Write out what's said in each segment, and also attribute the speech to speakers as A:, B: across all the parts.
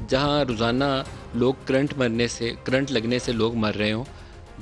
A: جہاں روزانہ لوگ کرنٹ لگنے سے لوگ مر رہے ہوں،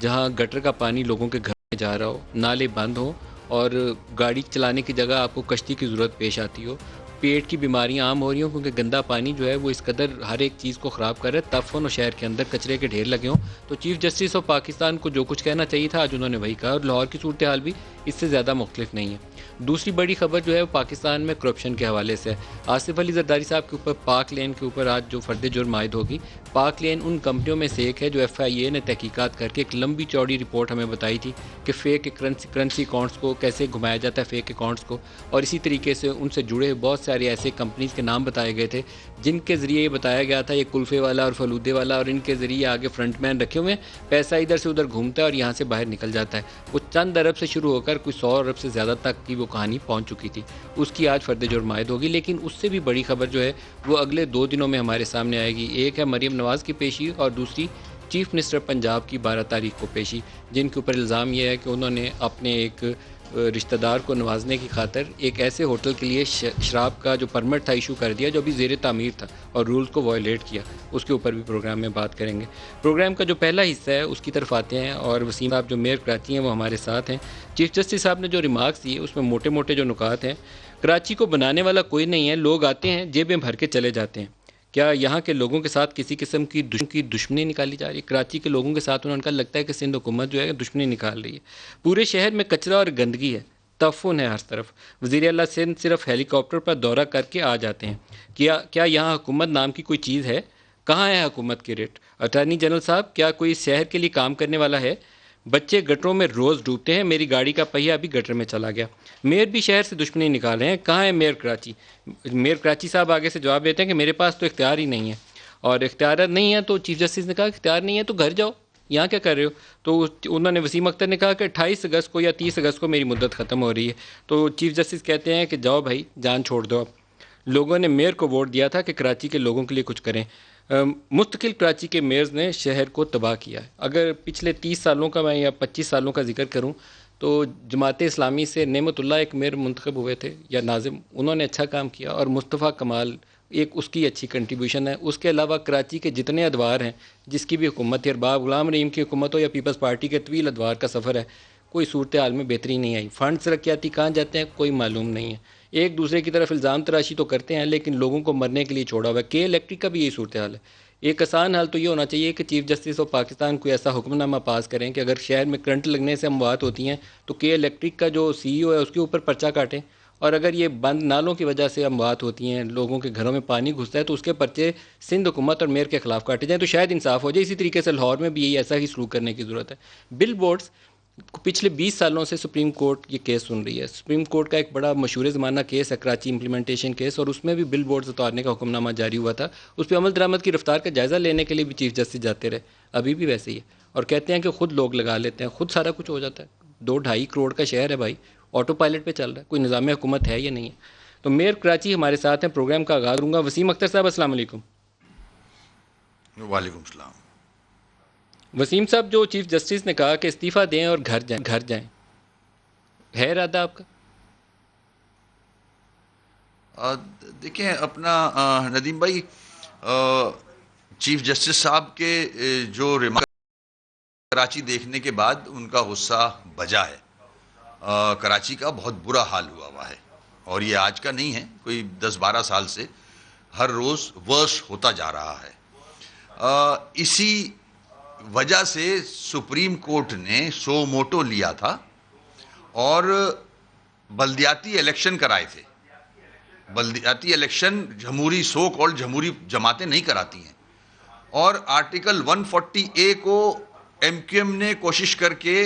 A: جہاں گٹر کا پانی لوگوں کے گھر میں جا رہا ہو، نالے بند ہوں اور گاڑی چلانے کی جگہ آپ کو کشتی کی ضرورت پیش آتی ہو، پیٹ کی بیماریاں عام ہو رہی ہوں کیونکہ گندا پانی جو ہے وہ اس قدر ہر ایک چیز کو خراب کر رہا ہے، تفن اور شہر کے اندر کچرے کے ڈھیر لگے ہوں، تو چیف جسٹس آف پاکستان کو جو کچھ کہنا چاہیے تھا آج انہوں نے وہی کہا، اور لاہور کی صورتحال بھی اس سے زیادہ مختلف نہیں ہے۔ دوسری بڑی خبر جو ہے وہ پاکستان میں کرپشن کے حوالے سے ہے۔ آصف علی زرداری صاحب کے اوپر پاک لین کے اوپر آج جو فرد جرم عائد ہوگی، پاک لین ان کمپنیوں میں سے ایک ہے جو ایف آئی اے نے تحقیقات کر کے ایک لمبی چوڑی رپورٹ ہمیں بتائی تھی کہ فیک کرنسی اکاؤنٹس کو کیسے گھمایا جاتا ہے، فیک اکاؤنٹس کو، اور اسی طریقے سے ان سے جڑے بہت سارے ایسے کمپنیز کے نام بتائے گئے تھے جن کے ذریعے یہ بتایا گیا تھا یہ کلفے والا اور فلودے والا، اور ان کے ذریعے آگے فرنٹ مین رکھے ہوئے ہیں، پیسہ ادھر سے ادھر گھومتا ہے اور یہاں سے باہر نکل جاتا ہے۔ وہ چند ارب سے شروع ہو کر کوئی 100 ارب سے زیادہ تک کی وہ کہانی پہنچ چکی تھی، اس کی آج فرد جرم عائد ہوگی۔ لیکن اس سے بھی بڑی خبر جو ہے وہ اگلے 2 دنوں میں ہمارے سامنے آئے گی، ایک ہے مریم نواز کی پیشی اور دوسری چیف منسٹر پنجاب کی 12 تاریخ کو پیشی، جن کے اوپر الزام یہ ہے کہ انہوں نے اپنے ایک رشتہ دار کو نوازنے کی خاطر ایک ایسے ہوٹل کے لیے شراب کا جو پرمٹ تھا ایشو کر دیا جو ابھی زیر تعمیر تھا اور رولز کو وائلیٹ کیا۔ اس کے اوپر بھی پروگرام میں بات کریں گے۔ پروگرام کا جو پہلا حصہ ہے اس کی طرف آتے ہیں اور وسیم صاحب جو میئر کراچی ہیں وہ ہمارے ساتھ ہیں۔ چیف جسٹس صاحب نے جو ریمارکس دیے اس میں موٹے موٹے جو نکات ہیں، کراچی کو بنانے والا کوئی نہیں ہے، لوگ آتے ہیں جیبیں بھر کے چلے جاتے ہیں۔ کیا یہاں کے لوگوں کے ساتھ کسی قسم کی دشمنی نکالی جا رہی ہے؟ کراچی کے لوگوں کے ساتھ انہوں نے لگتا ہے کہ سندھ حکومت جو ہے دشمنی نکال رہی ہے۔ پورے شہر میں کچرا اور گندگی ہے، تفن ہے ہر طرف۔ وزیر اعلیٰ سندھ صرف ہیلی کاپٹر پر دورہ کر کے آ جاتے ہیں۔ کیا یہاں حکومت نام کی کوئی چیز ہے؟ کہاں ہے حکومت کے ریٹ؟ اٹارنی جنرل صاحب، کیا کوئی شہر کے لیے کام کرنے والا ہے؟ بچے گٹروں میں روز ڈوبتے ہیں، میری گاڑی کا پہیہ ابھی گٹر میں چلا گیا۔ میئر بھی شہر سے دشمنی نکال رہے ہیں، کہاں ہے میئر کراچی؟ میئر کراچی صاحب آگے سے جواب دیتے ہیں کہ میرے پاس تو اختیار ہی نہیں ہے، اور اختیارات نہیں ہے تو چیف جسٹس نے کہا کہ اختیار نہیں ہے تو گھر جاؤ، یہاں کیا کر رہے ہو؟ تو انہوں نے وسیم اختر نے کہا کہ 28 اگست کو یا 30 اگست کو میری مدت ختم ہو رہی ہے، تو چیف جسٹس کہتے ہیں کہ جاؤ بھائی جان چھوڑ دو اب۔ لوگوں نے میئر کو ووٹ دیا تھا کہ کراچی کے لوگوں کے لیے کچھ کریں۔ مستقل کراچی کے میئرز نے شہر کو تباہ کیا ہے۔ اگر پچھلے 30 سالوں کا میں یا 25 سالوں کا ذکر کروں تو جماعت اسلامی سے نعمت اللہ ایک میئر منتخب ہوئے تھے یا ناظم، انہوں نے اچھا کام کیا، اور مصطفیٰ کمال ایک اس کی اچھی کنٹریبیوشن ہے۔ اس کے علاوہ کراچی کے جتنے ادوار ہیں جس کی بھی حکومت ہے، ارباب غلام رحیم کی حکومت ہو یا پیپلز پارٹی کے طویل ادوار کا سفر ہے، کوئی صورتحال میں بہتری نہیں آئی۔ فنڈ ترقیاتی کہاں جاتے ہیں کوئی معلوم نہیں ہے۔ ایک دوسرے کی طرف الزام تراشی تو کرتے ہیں لیکن لوگوں کو مرنے کے لیے چھوڑا ہوا ہے۔ کے الیکٹرک کا بھی یہی صورتحال ہے۔ ایک آسان حل تو یہ ہونا چاہیے کہ چیف جسٹس آف پاکستان کوئی ایسا حکم نامہ پاس کریں کہ اگر شہر میں کرنٹ لگنے سے اموات ہوتی ہیں تو کے الیکٹرک کا جو سی ای او ہے اس کے اوپر پرچہ کاٹیں، اور اگر یہ بند نالوں کی وجہ سے اموات ہوتی ہیں، لوگوں کے گھروں میں پانی گھستا ہے تو اس کے پرچے سندھ حکومت اور میئر کے خلاف کاٹے جائیں تو شاید انصاف ہو جائے۔ اسی طریقے سے لاہور میں بھی یہی ایسا ہی سلوک کرنے کی ضرورت ہے۔ بل بورڈز پچھلے 20 سالوں سے سپریم کورٹ یہ کیس سن رہی ہے۔ سپریم کورٹ کا ایک بڑا مشہور زمانہ کیس ہے کراچی امپلیمنٹیشن کیس، اور اس میں بھی بل بورڈز اتارنے کا حکم نامہ جاری ہوا تھا۔ اس پہ عمل درآمد کی رفتار کا جائزہ لینے کے لیے بھی چیف جسٹس جاتے رہے، ابھی بھی ویسے ہی ہے، اور کہتے ہیں کہ خود لوگ لگا لیتے ہیں، خود سارا کچھ ہو جاتا ہے۔ 2-2.5 کروڑ کا شہر ہے بھائی، آٹو پائلٹ پہ چل رہا ہے، کوئی نظام حکومت ہے یا نہیں ہے؟ تو میئر کراچی ہمارے ساتھ ہیں، پروگرام کا آغاز کروں گا۔ وسیم اختر صاحب السلام علیکم۔
B: وعلیکم السلام۔
A: وسیم صاحب، جو چیف جسٹس نے کہا کہ استعفیٰ دیں اور گھر جائیں، ہے ارادہ آپ کا؟
B: دیکھیں اپنا ندیم بھائی، چیف جسٹس صاحب کے جو ریمارک کراچی دیکھنے کے بعد ان کا غصہ بجا ہے۔ کراچی کا بہت برا حال ہوا ہے، اور یہ آج کا نہیں ہے، کوئی 10-12 سال سے ہر روز ورس ہوتا جا رہا ہے۔ اسی وجہ سے سپریم کورٹ نے سو موٹو لیا تھا اور بلدیاتی الیکشن کرائے تھے۔ بلدیاتی الیکشن جمہوری سو کالڈ جمہوری جماعتیں نہیں کراتی ہیں، اور آرٹیکل 140A کو ایم کیو ایم نے کوشش کر کے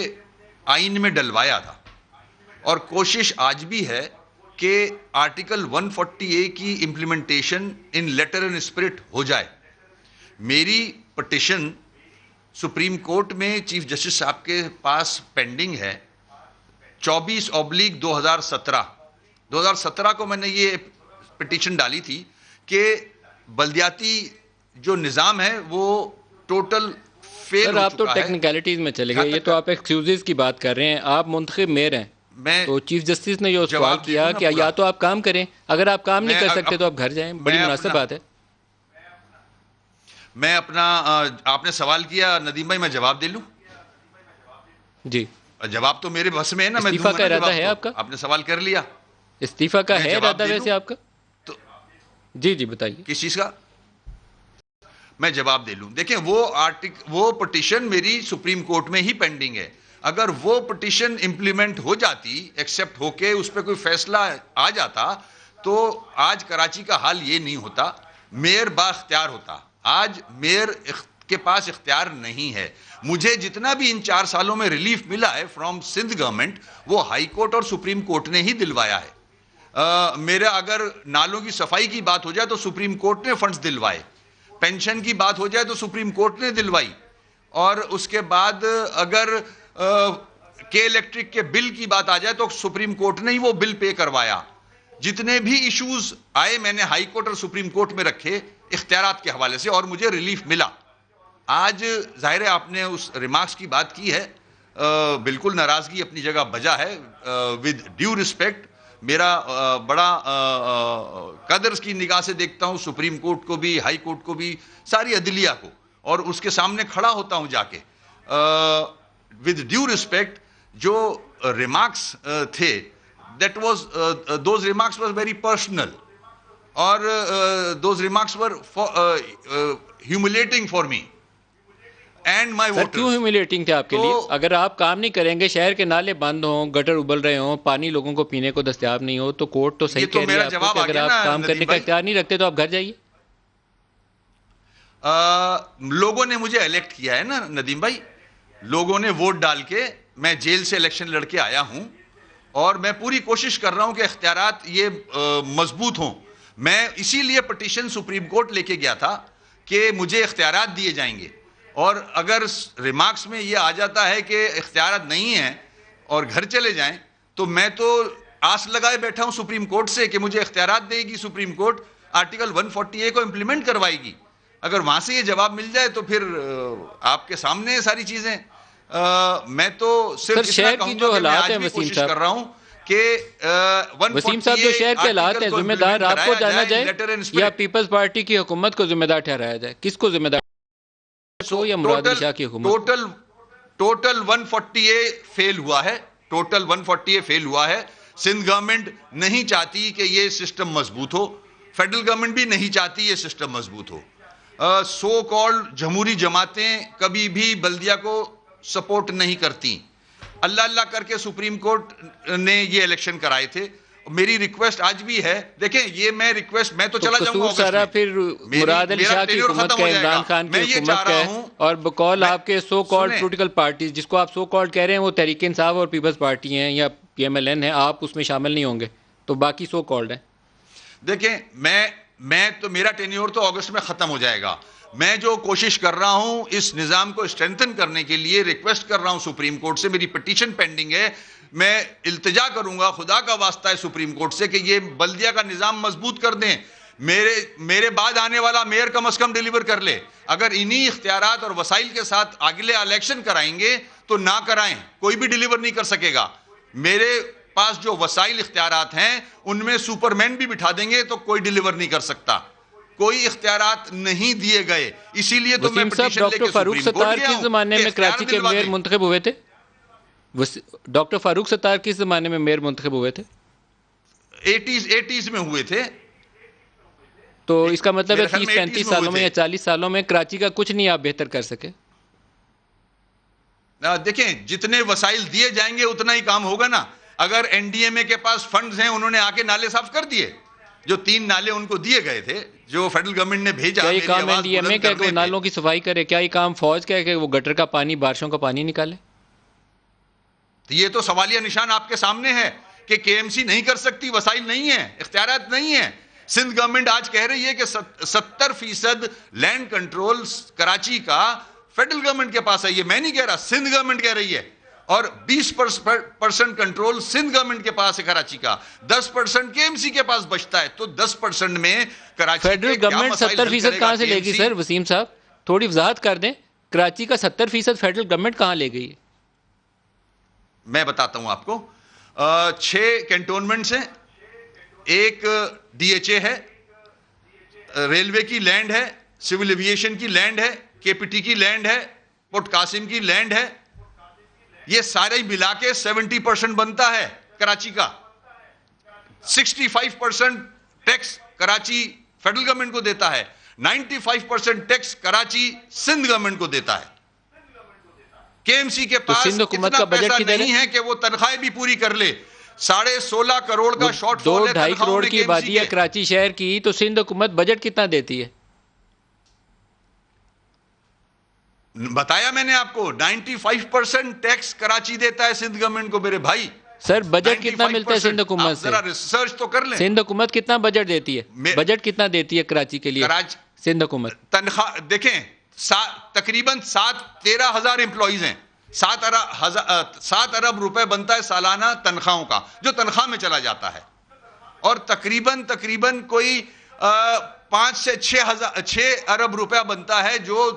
B: آئین میں ڈلوایا تھا، اور کوشش آج بھی ہے کہ آرٹیکل 140A کی implementation in letter and spirit ہو جائے۔ میری پٹیشن سپریم کورٹ میں چیف جسٹس صاحب کے پاس پینڈنگ ہے 24/2017۔ 2017 کو میں نے یہ پٹیشن ڈالی تھی کہ بلدیاتی جو نظام ہے وہ ٹوٹل فیل ہو چکا ہے۔
A: آپ تو ٹیکنیکلٹیز میں چلے گئے، یہ تو آپ ایکسکیوزز کی بات کر رہے ہیں، آپ منتخب میئر ہیں، تو چیف جسٹس نے یہ سوال کیا کہ یا تو آپ کام کریں، اگر آپ کام نہیں کر سکتے تو آپ گھر جائیں، بڑی مناسب بات ہے۔
B: میں اپنا آپ نے سوال کیا ندیم بھائی، میں جواب دے لوں؟
A: جی
B: جواب تو میرے بس میں ہے نا، میں
A: استعفیٰ
B: دوں گا
A: کا
B: نا
A: ارادہ
B: جواب.
A: ہے
B: تو
A: آپ کا؟
B: آپ نے سوال کر لیا،
A: استعفیٰ کا
B: میں
A: ہے
B: جواب
A: ارادہ
B: دے
A: ویسے
B: دوں.
A: آپ کا؟
B: تو
A: جی جی بتائیے.
B: کس چیز کا؟ میں جواب دے لوں. دیکھیں وہ پٹیشن میری سپریم کورٹ میں ہی پینڈنگ ہے. اگر وہ پٹیشن امپلیمنٹ ہو جاتی، ایکسپٹ ہو کے اس پہ کوئی فیصلہ آ جاتا، تو آج کراچی کا حال یہ نہیں ہوتا. میئر با اختیار ہوتا. آج میئر کے پاس اختیار نہیں ہے. مجھے جتنا بھی ان 4 سالوں میں ریلیف ملا ہے فرام سندھ گورنمنٹ، وہ ہائی کورٹ اور سپریم کورٹ نے ہی دلوایا ہے. میرا اگر نالوں کی صفائی کی بات ہو جائے تو سپریم کورٹ نے فنڈز دلوائے. پینشن کی بات ہو جائے تو سپریم کورٹ نے دلوائی. اور اس کے بعد اگر کے الیکٹرک کے بل کی بات آ جائے تو سپریم کورٹ نے ہی وہ بل پے کروایا. جتنے بھی ایشوز آئے میں نے ہائی کورٹ اور سپریم کورٹ میں رکھے اختیارات کے حوالے سے، اور مجھے ریلیف ملا. آج ظاہر ہے آپ نے اس ریمارکس کی بات کی ہے، بالکل ناراضگی اپنی جگہ بجا ہے. ود ڈیو رسپیکٹ، میرا بڑا قدر کی نگاہ سے دیکھتا ہوں سپریم کورٹ کو بھی، ہائی کورٹ کو بھی، ساری عدلیہ کو، اور اس کے سامنے کھڑا ہوتا ہوں جا کے. ود ڈیو رسپیکٹ، جو ریمارکس تھے، that was those remarks was very personal, اور those remarks were humiliating for me and my
A: سر کیوں
B: ووٹرز.
A: ہیوملیٹنگ تھے آپ کے لیے؟ اگر آپ کام نہیں کریں گے، شہر کے نالے بند ہوں، گٹر ابل رہے ہوں، پانی لوگوں کو پینے کو دستیاب نہیں ہو، تو کورٹ تو صحیح کہہ رہی ہے آپ کو کہ اگر آپ کام کرنے کا اختیار نہیں رکھتے تو آپ گھر جائیے.
B: لوگوں نے مجھے الیکٹ کیا ہے نا ندیم بھائی، لوگوں نے ووٹ ڈال کے، میں جیل سے الیکشن لڑ کے آیا ہوں، اور میں پوری کوشش کر رہا ہوں کہ اختیارات یہ مضبوط ہوں. میں اسی لیے پٹیشن سپریم کورٹ لے کے گیا تھا کہ مجھے اختیارات دیے جائیں گے. اور اگر ریمارکس میں یہ آ جاتا ہے کہ اختیارات نہیں ہیں اور گھر چلے جائیں، تو میں تو آس لگائے بیٹھا ہوں سپریم کورٹ سے کہ مجھے اختیارات دے گی سپریم کورٹ، آرٹیکل 140A کو امپلیمنٹ کروائے گی. اگر وہاں سے یہ جواب مل جائے تو پھر آپ کے سامنے ہیں ساری چیزیں. میں تو صرف اتنا کہوں گا کہ میں آج بھی کوشش کر رہا ہوں کہ
A: وسیم صاحب، جو شہر کے حالات ہیں، ذمہ دار آپ کو جانا جائے یا پیپلز پارٹی کی حکومت کو ذمہ دار ٹھہرایا جائے؟ کس کو ذمہ دار یا مراد علی شاہ کی حکومت؟
B: ٹوٹل 140A فیل ہوا ہے. ٹوٹل 140A فیل ہوا ہے. سندھ گورنمنٹ نہیں چاہتی کہ یہ سسٹم مضبوط ہو، فیڈرل گورنمنٹ بھی نہیں چاہتی یہ سسٹم مضبوط ہو. سو کالڈ جمہوری جماعتیں کبھی بھی بلدیہ کو سپورٹ نہیں کرتی. اللہ اللہ کر کے سپریم کورٹ نے یہ الیکشن کرائے تھے. میری ریکویسٹ آج بھی ہے، دیکھیں یہ میں ریکویسٹ، میں تو چلا جاؤں گا
A: سارا پھر مراد علی شاہ کی حکومت کا، عمران خان کی حکومت کا ہے، اور بقول آپ کے سو کالڈ پولیٹیکل پارٹیز، جس کو آپ سو کالڈ کہہ رہے ہیں، وہ تحریک انصاف اور پیپلز پارٹی ہیں یا PMLN ہیں، آپ اس میں شامل نہیں ہوں گے، تو باقی سو کالڈ ہیں.
B: دیکھیں میں تو میرا ٹینیور تو اگست میں ختم ہو جائے گا. میں جو کوشش کر رہا ہوں اس نظام کو اسٹرینتھن کرنے کے لیے، ریکویسٹ کر رہا ہوں سپریم کورٹ سے، میری پٹیشن پینڈنگ ہے. میں التجا کروں گا، خدا کا واسطہ ہے سپریم کورٹ سے، کہ یہ بلدیہ کا نظام مضبوط کر دیں. میرے بعد آنے والا میئر کم از کم ڈیلیور کر لے. اگر انہی اختیارات اور وسائل کے ساتھ اگلے الیکشن کرائیں گے تو نہ کرائیں، کوئی بھی ڈیلیور نہیں کر سکے گا. میرے پاس جو وسائل اختیارات ہیں ان میں سپر مین بھی بٹھا دیں گے تو کوئی ڈیلیور نہیں کر سکتا. کوئی اختیارات نہیں دیے گئے، اسی لیے تو میں پٹیشن لے کے
A: ڈاکٹر فاروق
B: سپریم کورٹ
A: ستار
B: گیا
A: کس
B: ہوں
A: زمانے
B: کہ
A: میں
B: اختیار
A: کراچی کے
B: دلوا
A: میئر
B: دیں.
A: منتخب ہوئے تھے؟ ڈاکٹر فاروق ستار کس زمانے میں میئر منتخب ہوئے تھے؟
B: 80s میں ہوئے تھے.
A: تو اس کا مطلب ہے
B: میرے خیال
A: 30-35 سالوں میں یا 40 سالوں میں کراچی کا کچھ نہیں آپ بہتر کر سکے؟
B: دیکھیں جتنے وسائل دیے جائیں گے اتنا ہی کام ہوگا نا. اگر NDMA کے پاس فنڈز ہیں، انہوں نے آ کے نالے صاف کر دیے. جو 3 نالے ان کو دیے گئے تھے جو فیڈرل گورنمنٹ نے بھیجا،
A: کیا یہ
B: میری
A: کام
B: آواز
A: NDMA
B: بلند
A: کا کہ
B: کرنے
A: وہ نالوں کی صفائی کرے؟ کیا یہ کام فوج کا ہے کہ وہ گٹر کا پانی، بارشوں کا پانی نکالے؟
B: یہ تو سوالیہ نشان آپ کے سامنے ہے کہ KMC نہیں کر سکتی، وسائل نہیں ہیں، اختیارات نہیں ہیں. سندھ گورنمنٹ آج کہہ رہی ہے کہ 70% لینڈ کنٹرول کراچی کا فیڈرل گورنمنٹ کے پاس ہے. یہ میں نہیں کہہ رہا، سندھ گورنمنٹ کہہ رہی ہے. اور 20% کنٹرول سندھ گورنمنٹ کے پاس ہے کراچی کا، 10% KMC کے پاس بچتا ہے. تو 10% میں کراچی
A: فیڈرل گورنمنٹ 70% کہاں سے لے گی سر؟ وسیم صاحب تھوڑی وضاحت کر دیں، کراچی کا 70% فیڈرل گورنمنٹ کہاں لے گئی ہے؟
B: میں بتاتا ہوں آپ کو. 6 کینٹونمنٹس ہیں، ایک DHA ہے، ریلوے کی لینڈ ہے، سول ایویشن کی لینڈ ہے, کے پی ٹی کی لینڈ ہے, پورٹ قاسم کی لینڈ ہے, یہ سارے ملا کے 70% بنتا ہے کراچی کا. 65% ٹیکس کراچی فیڈرل گورنمنٹ کو دیتا ہے, 95% ٹیکس کراچی سندھ گورنمنٹ کو دیتا ہے. کے ایم سی کے پاس اتنا پیسہ نہیں ہے کہ وہ تنخواہیں بھی پوری کر لے. 16.5 کروڑ کا شارٹ فال ہے.
A: 2-2.5 کروڑ کی آبادی ہے کراچی شہر کی, تو سندھ حکومت بجٹ کتنا دیتی ہے؟
B: بتایا میں نے آپ کو, 95% ٹیکس کراچی دیتا ہے سندھ گورنمنٹ کو میرے بھائی.
A: سر بجٹ کتنا ملتا ہے سندھ حکومت سے؟
B: ذرا ریسرچ تو کر لیں.
A: سندھ حکومت کتنا بجٹ دیتی ہے؟ بجٹ کتنا دیتی ہے کراچی کے لیے سندھ حکومت؟
B: تنخواہ دیکھیں, تقریباً 13 ہزار امپلائیز ہیں, 7 ارب روپے بنتا ہے سالانہ تنخواہوں کا, جو تنخواہ میں چلا جاتا ہے. اور تقریباً کوئی 5 سے 6 ارب روپے بنتا ہے جو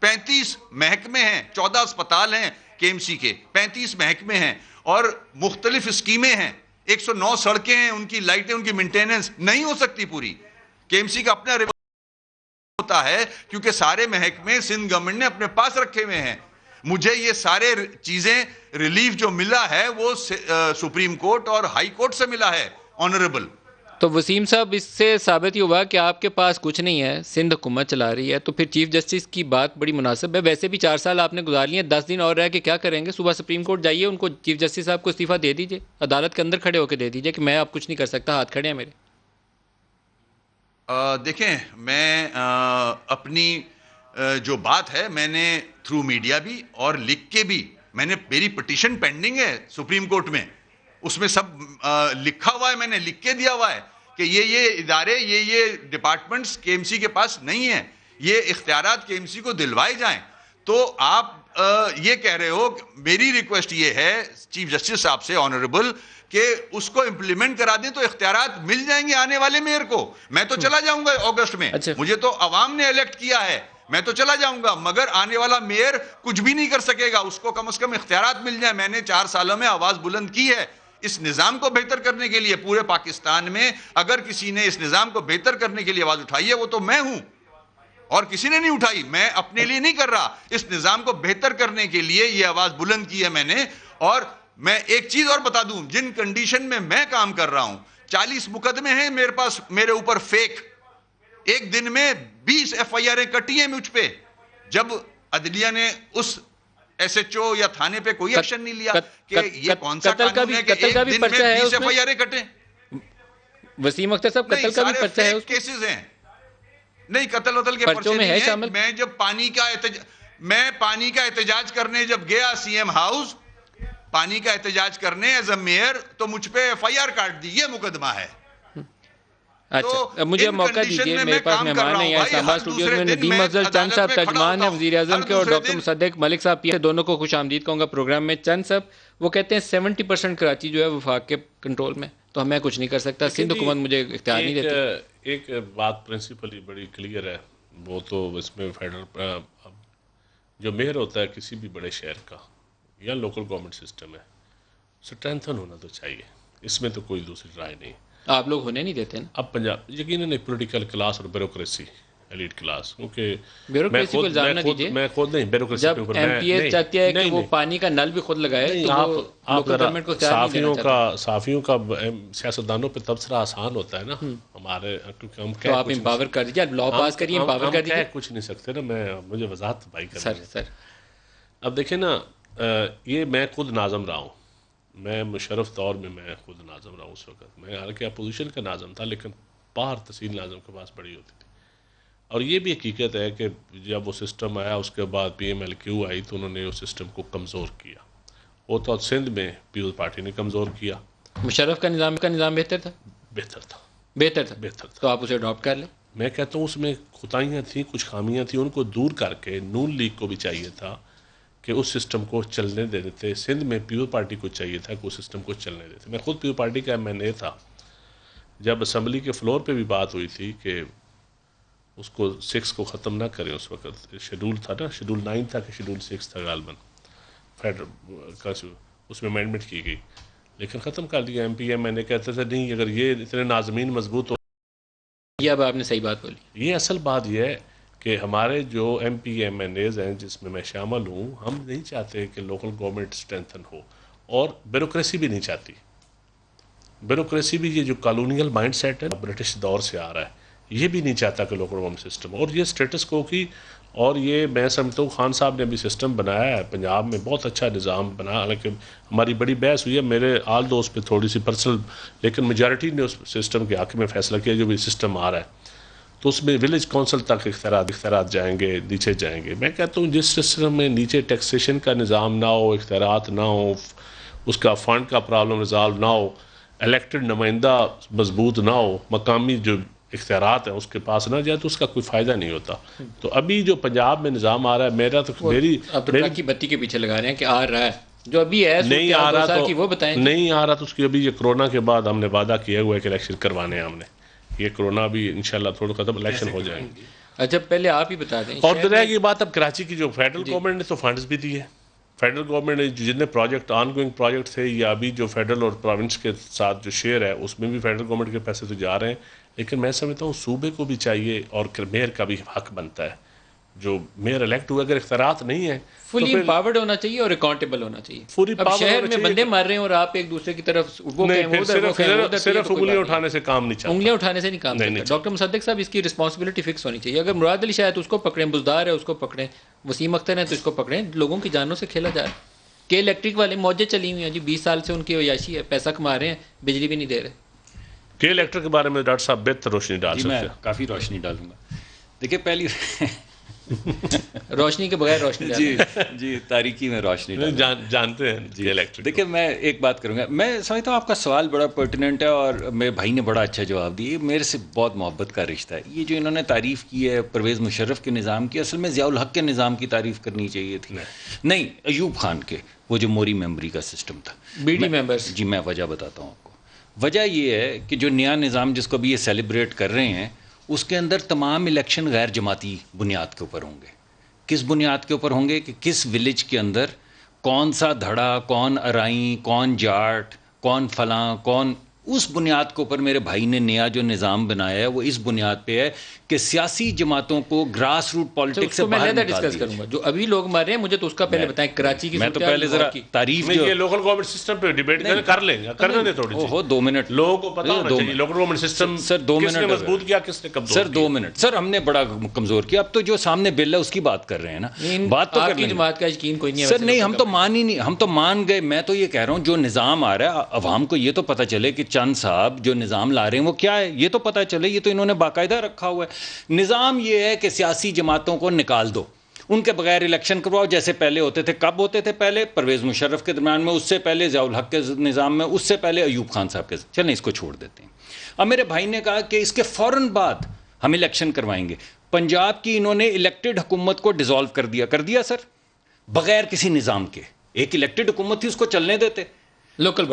B: 35 محکمے ہیں, 14 اسپتال ہیں کے ایم سی کے, 35 محکمے ہیں اور مختلف اسکیمیں ہیں, 109 سڑکیں ہیں, ان کی لائٹیں, ان کی مینٹیننس نہیں ہو سکتی پوری. کے ایم سی کا اپنا ہوتا ہے کیونکہ سارے محکمے سندھ گورنمنٹ نے اپنے پاس رکھے ہوئے ہیں. مجھے یہ سارے چیزیں ریلیف جو ملا ہے وہ سپریم کورٹ اور ہائی کورٹ سے ملا ہے آنریبل. تو
A: وسیم صاحب, اس سے ثابت یہ ہوا کہ آپ کے پاس کچھ نہیں ہے, سندھ حکومت چلا رہی ہے, تو پھر چیف جسٹس کی بات بڑی مناسب ہے. ویسے بھی 4 سال آپ نے گزار لیے ہیں, 10 دن اور رہ کے کیا کریں گے؟ صبح سپریم کورٹ جائیے, ان کو چیف جسٹس صاحب کو استعفیٰ دے دیجیے, عدالت کے اندر کھڑے ہو کے دے دیجیے کہ میں اب کچھ نہیں کر سکتا, ہاتھ کھڑے ہیں میرے.
B: دیکھیں, میں اپنی جو بات ہے میں نے تھرو میڈیا بھی اور لکھ کے بھی, میں نے میری پٹیشن پینڈنگ ہے سپریم کورٹ میں, اس میں سب لکھا ہوا ہے, میں نے لکھ کے دیا ہوا ہے کہ یہ ادارے, یہ ڈپارٹمنٹس کے ایم سی کے پاس نہیں ہیں, یہ اختیارات کے ایم سی کو دلوائے جائیں. تو آپ یہ کہہ رہے ہو, میری ریکویسٹ یہ ہے چیف جسٹس صاحب سے آنریبل کہ اس کو امپلیمنٹ کرا دیں تو اختیارات مل جائیں گے آنے والے میئر کو. میں تو چلا جاؤں گا اگست میں, مجھے تو عوام نے الیکٹ کیا ہے, میں تو چلا جاؤں گا, مگر آنے والا میئر کچھ بھی نہیں کر سکے گا. اس کو کم از کم اختیارات مل جائیں. میں نے 4 سالوں میں آواز بلند کی ہے اس نظام کو بہتر کرنے کے لیے. پورے پاکستان میں اگر کسی نے اس نظام کو بہتر کرنے کے لیے آواز اٹھائی ہے وہ تو میں ہوں, اور کسی نے نہیں اٹھائی. میں اپنے لیے نہیں کر رہا, اس نظام کو بہتر کرنے کے لیے یہ آواز بلند کی ہے میں نے. اور میں ایک چیز اور بتا دوں, جن کنڈیشن میں کام کر رہا ہوں, 40 مقدمے ہیں میرے پاس میرے اوپر فیک. ایک دن میں 20 ایف آئی آریں کٹی ہیں مجھ پہ, جب عدلیہ نے اس ایس ایچ او یا تھانے پہ کوئی ایکشن نہیں لیا کہ یہ کون سا قانون ہے کہ ایک دن میں 20 ایف آئی آریں کٹیں.
A: وسیم اختر صاحب, قتل کا بھی پرچہ ہے اس میں؟
B: کیسز ہیں, نہیں قتل کے پرچے نہیں ہیں. میں جب پانی کا احتجاج کرنے جب گیا سی ایم ہاؤس, پانی کا احتجاج کرنے ایز اے میئر, تو مجھ پہ ایف آئی آر کاٹ دی, یہ مقدمہ ہے.
A: اچھا, مجھے موقع دیجیے, میرے پاس مہمان ہیں یہاں اسلام آباد اسٹوڈیوز میں. ندیم افضل چند صاحب ترجمان ہیں وزیر اعظم کے, اور ڈاکٹر مصدق ملک صاحب پی, دونوں کو خوش آمدید کہوں گا پروگرام میں. چند صاحب وہ کہتے ہیں 70% کراچی جو ہے وفاق کے کنٹرول میں, تو میں کچھ نہیں کر سکتا, سندھ حکومت مجھے اختیار نہیں دیتی.
C: ایک بات پرنسپلی بڑی کلیئر ہے, وہ تو اس میں فیڈرل جو میئر ہوتا ہے کسی بھی بڑے شہر کا یا لوکل گورنمنٹ سسٹم ہے, اسٹرینتھن ہونا تو چاہیے, اس میں تو کوئی دوسری رائے نہیں.
A: آپ لوگ ہونے نہیں دیتے نا. اب
C: پنجاب یقیناً پولیٹیکل کلاس اور بیوروکریسی, ایلیٹ کلاس, کیونکہ
A: بیوروکریسی کو الزام نہ دیجیے.
C: میں خود نہیں بیوروکریسی
A: کے اوپر, جب ایم پی ایس چاہتی ہے کہ وہ پانی کا نل بھی خود لگائے, تو
C: آپ صحافیوں کا سیاستدانوں پہ تبصرہ آسان ہوتا ہے نا ہمارے, کیونکہ ہم
A: تو آپ امپاور کر دیجیے, لا پاس کریے, امپاور کر دیجیے.
C: کچھ نہیں سکتے نا, مجھے وضاحت بھائی کر
A: سر.
C: اب دیکھیں نا, یہ میں خود ناظم رہا ہوں, میں مشرف طور میں خود ناظم رہا ہوں. اس وقت میں حالانکہ اپوزیشن کا ناظم تھا, لیکن باہر تحصیل ناظم کے پاس بڑی ہوتی تھی. اور یہ بھی حقیقت ہے کہ جب وہ سسٹم آیا اس کے بعد پی ایم ایل کیو آئی, تو انہوں نے اس سسٹم کو کمزور کیا. وہ تو سندھ میں پیپلز پارٹی نے کمزور کیا.
A: مشرف کا نظام بہتر تھا. بہتر تھا, تو آپ اسے اڈاپٹ کر لیں.
C: میں کہتا ہوں اس میں کوتاہیاں تھیں, کچھ خامیاں تھیں, ان کو دور کر کے نون لیگ کو بھی چاہیے تھا کہ اس سسٹم کو چلنے دے دیتے. سندھ میں پیپلز پارٹی کو چاہیے تھا کہ اس سسٹم کو چلنے دیتے. میں خود پیپلز پارٹی کا MNA تھا. جب اسمبلی کے فلور پہ بھی بات ہوئی تھی کہ اس کو 6 کو ختم نہ کریں, اس وقت شیڈول تھا نا, شیڈول 9 تھا کہ شیڈول 6 تھا غالباً, اس میں امینڈمنٹ کی گئی, لیکن ختم کر دیا. MNA کہتے تھے نہیں, اگر یہ اتنے ناظمین مضبوط ہو.
A: یہ اب آپ نے صحیح بات بولی.
C: یہ اصل بات یہ ہے کہ ہمارے جو M P M N As ہیں جس میں شامل ہوں، ہم نہیں چاہتے کہ لوکل گورنمنٹ اسٹرینتھن ہو، اور بیوروکریسی بھی نہیں چاہتی. بیوروکریسی بھی، یہ جو کالونیل مائنڈ سیٹ ہے برٹش دور سے آ رہا ہے، یہ بھی نہیں چاہتا کہ لوکل گورنمنٹ سسٹم، اور یہ اسٹیٹس کو کی، اور یہ میں سمجھتا ہوں خان صاحب نے بھی سسٹم بنایا ہے پنجاب میں، بہت اچھا نظام بنا. حالانکہ ہماری بڑی بحث ہوئی ہے، میرے آل دو اس پہ تھوڑی سی پرسنل، لیکن میجارٹی نے اس سسٹم کے حق میں فیصلہ کیا جو بھی سسٹم آ رہا ہے. تو اس میں ولیج کونسل تک اختیارات جائیں گے، نیچے جائیں گے. میں کہتا ہوں جس سسٹم میں نیچے ٹیکسیشن کا نظام نہ ہو، اختیارات نہ ہو، اس کا فنڈ کا پرابلم ریزالو نہ ہو، الیکٹڈ نمائندہ مضبوط نہ ہو، مقامی جو اختیارات ہیں اس کے پاس نہ جائے، تو اس کا کوئی فائدہ نہیں ہوتا. تو ابھی جو پنجاب میں نظام آ رہا ہے، میرا تو
A: اب کی بتی کے پیچھے لگا رہے ہیں کہ آ رہا ہے، جو ابھی ہے
C: نہیں آ رہا تو
A: وہ بتائیں.
C: نہیں آ رہا تو اس کی ابھی یہ کرونا کے بعد ہم نے وعدہ کیا ہوا ہے کہ الیکشن کروانے ہیں. ہم نے یہ کرونا بھی انشاءاللہ تھوڑا ختم، الیکشن ہو جائیں گے.
A: اچھا پہلے آپ ہی بتا دیں.
C: اور رہ گئی بات اب کراچی کی، جو فیڈرل گورنمنٹ نے تو فنڈز بھی دیے. فیڈرل گورنمنٹ نے جتنے پروجیکٹ آن گوئنگ پروجیکٹ تھے، یا ابھی جو فیڈرل اور پروونس کے ساتھ جو شیئر ہے، اس میں بھی فیڈرل گورنمنٹ کے پیسے تو جا رہے ہیں. لیکن میں سمجھتا ہوں صوبے کو بھی چاہیے، اور میئر کا بھی حق بنتا ہے. جو میئر الیکٹ ہوئے، اگر اختیارات نہیں ہیں،
A: فلی امپاورڈ ہونا چاہیے اور اکاؤنٹیبل ہونا چاہیے. اب شہر میں بندے مار رہے ہیں اور آپ ایک دوسرے کی طرف
C: صرف انگلیاں اٹھانے سے کام نہیں چلتا.
A: انگلیاں اٹھانے سے نہیں کام چلتا. ڈاکٹر مصدق صاحب، اس کی رسپانسبلٹی فکس ہونی چاہیے. اگر مراد علی شاہ ہے تو اس کو پکڑیں، بزدار ہے اس کو پکڑیں، وسیم اختر ہے تو اس کو پکڑیں. لوگوں کی جانوں سے کھیلا جا رہا ہے. کہ الیکٹرک والے موجیں چلی ہوئی ہیں جی، 20 سال سے ان کی عیاشی ہے، پیسہ کما رہے ہیں، بجلی بھی نہیں دے رہے.
C: کہ الیکٹرک کے بارے میں ڈاکٹر صاحب بہتر روشنی ڈال سکتے ہیں.
D: میں کافی روشنی ڈالوں گا. دیکھیے پہلی
A: روشنی کے بغیر روشنی
D: جی تاریکی میں روشنی
C: جانتے ہیں جی الیکٹرک.
D: دیکھیے میں ایک بات کروں گا. میں سمجھتا ہوں آپ کا سوال بڑا پرٹیننٹ ہے، اور میرے بھائی نے بڑا اچھا جواب دیا. میرے سے بہت محبت کا رشتہ ہے. یہ جو انہوں نے تعریف کی ہے پرویز مشرف کے نظام کی، اصل میں ضیاء الحق کے نظام کی تعریف کرنی چاہیے تھی. نہیں، ایوب خان کے، وہ جو موری ممبری کا سسٹم تھا،
A: بیڈی ممبرز.
D: جی میں وجہ بتاتا ہوں آپ کو. وجہ یہ ہے کہ جو نیا نظام جس کو ابھی یہ سیلیبریٹ کر رہے ہیں، اس کے اندر تمام الیکشن غیر جماعتی بنیاد کے اوپر ہوں گے. کس بنیاد کے اوپر ہوں گے؟ کہ کس ولیج کے اندر کون سا دھڑا، کون ارائیں، کون جاٹ، کون فلاں، کون، اس بنیاد کے اوپر میرے بھائی نے نیا جو نظام بنایا ہے وہ اس بنیاد پہ ہے کہ سیاسی جماعتوں کو گراس روٹ پالیٹکس سے باہر نکال دیا.
A: ڈسکس کروں گا جو ابھی لوگ مر رہے ہیں. مجھے تو اس کا پہلے بتائیں کراچی کی.
D: میں تو پہلے ذرا تعریف
C: یہ لوکل گورنمنٹ سسٹم پہ ڈیبیٹ کر لیں گے، کرنے دیں تھوڑی سی.
D: 2 منٹ
C: لوگوں کو پتہ ہونا چاہیے لوکل گورنمنٹ سسٹم
D: سر 2
C: کس نے
D: منٹ
C: مضبوط کیا، کس نے کمزور
D: کیا. سر 2 منٹ. سر ہم نے بڑا کمزور کیا. اب تو جو سامنے بل ہے اس کی بات کر رہے ہیں نا. بات تو
A: آپ کی جماعت کا یقین کوئی نہیں ہے
D: سر. نہیں، ہم تو مان ہی نہیں، ہم تو مان گئے. میں تو یہ کہہ رہا ہوں جو نظام آ رہا ہے عوام کو یہ تو پتہ چلے کہ چند صاحب جو نظام لا رہے ہیں وہ کیا ہے، یہ تو پتہ چلے. یہ تو انہوں نے باقاعدہ رکھا ہوا ہے. نظام یہ ہے کہ سیاسی جماعتوں کو نکال دو، ان کے بغیر الیکشن کرواؤ جیسے پہلے ہوتے تھے. کب ہوتے تھے پہلے؟ پرویز مشرف کے درمیان میں، اس سے پہلے ضیاء الحق کے نظام میں، اس سے پہلے ایوب خان صاحب کے. چلیں اس کو چھوڑ دیتے ہیں. اب میرے بھائی نے کہا کہ اس کے فوراً بعد ہم الیکشن کروائیں گے. پنجاب کی انہوں نے الیکٹڈ حکومت کو ڈیزالو کر دیا سر، بغیر کسی نظام کے. ایک الیکٹڈ حکومت تھی، اس کو چلنے دیتے، لوکل